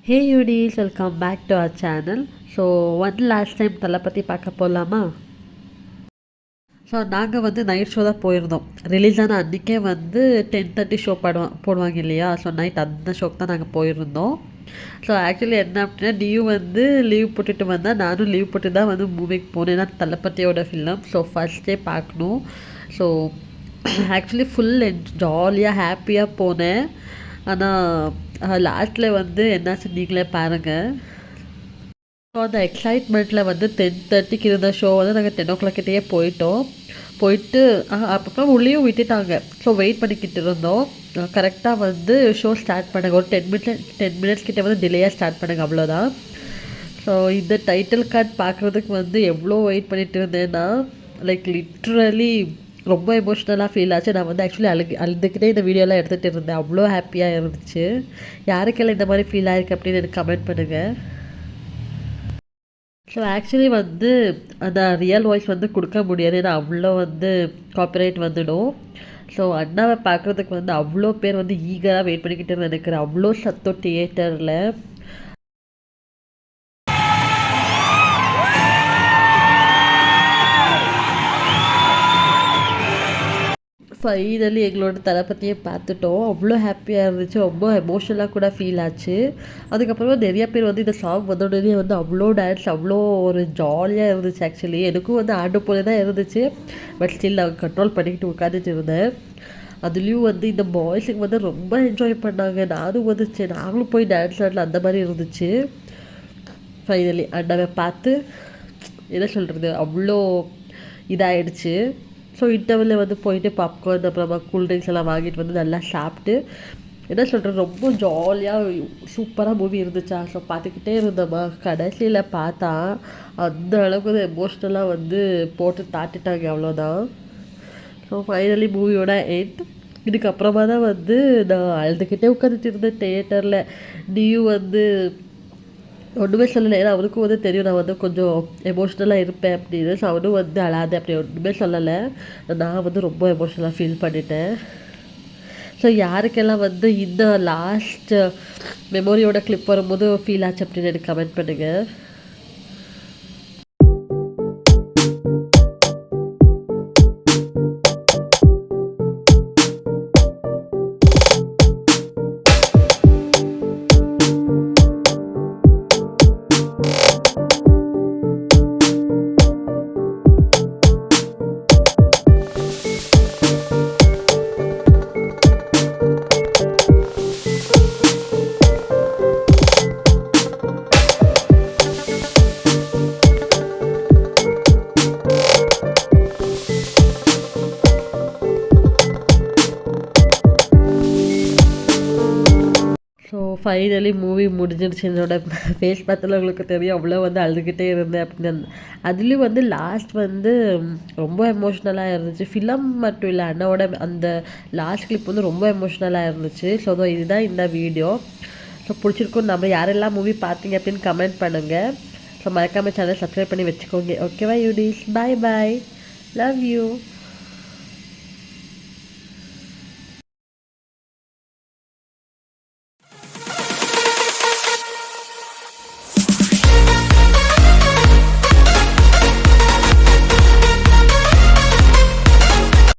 Hey Yudis, welcome back to our channel. So last time தலை பற்றி பார்க்க போகலாமா? ஸோ நாங்கள் நைட் ஷோ தான் போயிருந்தோம். ரிலீஸ் ஆன அன்றைக்கே 10:30 ஷோ போடுவாங்க இல்லையா? ஸோ நைட் அந்த ஷோக்கு தான் நாங்கள் போயிருந்தோம். ஸோ ஆக்சுவலி என்ன அப்படின்னா டியூ லீவ் போட்டுட்டு வந்தால் நானும் லீவ் போட்டு தான் மூவிக்கு போனேன். ஏன்னா தளபதியோட ஃபிலிம். ஸோ ஃபஸ்ட்டே பார்க்கணும். ஸோ ஆக்சுவலி ஃபுல் ஜாலியாக ஹாப்பியாக போனேன். ஆனால் லாஸ்ட்டில் என்னாச்சு நீங்களே பாருங்கள். ஸோ அந்த எக்ஸைட்மெண்ட்டில் 10:30க்கு இருந்த ஷோ நாங்கள் 10 o'clock போயிட்டு அப்பப்போ உள்ளேயும் விட்டுட்டாங்க. ஸோ வெயிட் பண்ணிக்கிட்டு இருந்தோம். கரெக்டாக ஷோ ஸ்டார்ட் பண்ணுங்க. ஒரு 10 minutes கிட்டே டிலேயாக ஸ்டார்ட் பண்ணுங்க, அவ்வளோதான். ஸோ இந்த டைட்டில் கார்டு பார்க்குறதுக்கு எவ்வளோ வெயிட் பண்ணிட்டு இருந்தேன்னா லைக் லிட்ரலி ரொம்ப எமோஷ்னலாக ஃபீல் ஆச்சு. நான் ஆக்சுவலி அழுதுகிட்டே இந்த வீடியோலாம் எடுத்துகிட்டு இருந்தேன். அவ்வளோ ஹாப்பியாக இருந்துச்சு. யாருக்கெல்லாம் இந்த மாதிரி ஃபீல் ஆயிருக்கு அப்படின்னு எனக்கு கமெண்ட் பண்ணுங்கள். ஸோ ஆக்சுவலி அந்த ரியல் வாய்ஸ் கொடுக்க முடியாது. ஏன்னா அவ்வளோ காப்பிரைட் வந்துடும். ஸோ அண்ணாவை பார்க்குறதுக்கு அவ்வளோ பேர் ஈகராக வெயிட் பண்ணிக்கிட்டு நினைக்கிறேன். அவ்வளோ சத்தம் தியேட்டரில். ஃபைனலி எங்களோட தளபதியை பார்த்துட்டோம். அவ்வளோ ஹாப்பியாக இருந்துச்சு. ரொம்ப எமோஷனலாக கூட ஃபீல் ஆச்சு. அதுக்கப்புறமா நிறைய பேர் இந்த சாங் வந்தோடனே அவ்வளோ டான்ஸ், அவ்வளோ ஒரு ஜாலியாக இருந்துச்சு. ஆக்சுவலி எனக்கும் ஆடு போல தான் இருந்துச்சு. பட் ஸ்டில் நான் கண்ட்ரோல் பண்ணிக்கிட்டு உட்காந்துட்டு இருந்தேன். அதுலேயும் இந்த பாய்ஸுக்கு ரொம்ப என்ஜாய் பண்ணாங்க. நானும் சரி நாங்களும் போய் டான்ஸ் ஆடல, அந்த மாதிரி இருந்துச்சு. ஃபைனலி அண்ணாவை பார்த்து என்ன சொல்கிறது, அவ்வளோ இதாகிடுச்சு. ஸோ இன்டர்வலில் போயிட்டு பாப்கார்ன் அப்புறமா கூல்ட்ரிங்க்ஸ் எல்லாம் வாங்கிட்டு நல்லா சாப்பிட்டு என்ன சொல்கிறது, ரொம்ப ஜாலியாக சூப்பராக மூவி இருந்துச்சா. ஸோ பார்த்துக்கிட்டே இருந்தோம்மா. கடைசியில் பார்த்தா அந்த அளவுக்கு எமோஷ்னலாக போட்டு தாட்டிட்டாங்க, அவ்வளோதான். ஸோ ஃபைனலி மூவியோட எண்ட். இதுக்கப்புறமா தான் நான் அழுதுகிட்டே உட்காந்துட்டு இருந்தேன் தியேட்டரில். நீயும் ஒன்றுமே சொல்லலை. ஏன்னா அவனுக்கும் தெரியும் நான் கொஞ்சம் எமோஷ்னலாக இருப்பேன் அப்படின்னு. ஸோ அவனும் அழாது அப்படி ஒன்றுமே சொல்லலை. நான் ரொம்ப எமோஷ்னலாக ஃபீல் பண்ணிட்டேன். ஸோ யாருக்கெல்லாம் இந்த லாஸ்ட் மெமோரியோட கிளிப் வரும்போது ஃபீல் ஆச்சு அப்படின்னு எனக்கு கமெண்ட் பண்ணுங்கள். ஸோ ஃபைனலி மூவி முடிஞ்சிடுச்சு. என்னோடய ஃபேஸ் பார்த்தால உங்களுக்கு தெரியும் அவ்வளோ அழுதுகிட்டே இருந்தேன் அப்படின்னு. அதுலேயும் லாஸ்ட் ரொம்ப எமோஷ்னலாக இருந்துச்சு. ஃபிலம் மட்டும் இல்லை, அண்ணாவோட அந்த லாஸ்ட் கிளிப் ரொம்ப எமோஷ்னலாக இருந்துச்சு. ஸோ இதுதான் இந்த வீடியோ. ஸோ பிடிச்சிருக்கும். நம்ம யாரெல்லாம் மூவி பார்த்தீங்க அப்படின்னு கமெண்ட் பண்ணுங்கள். ஸோ மறக்காமல் சேனல் சப்ஸ்கிரைப் பண்ணி வச்சுக்கோங்க. ஓகேவா யூடிஸ்? பாய் பாய், லவ் யூ.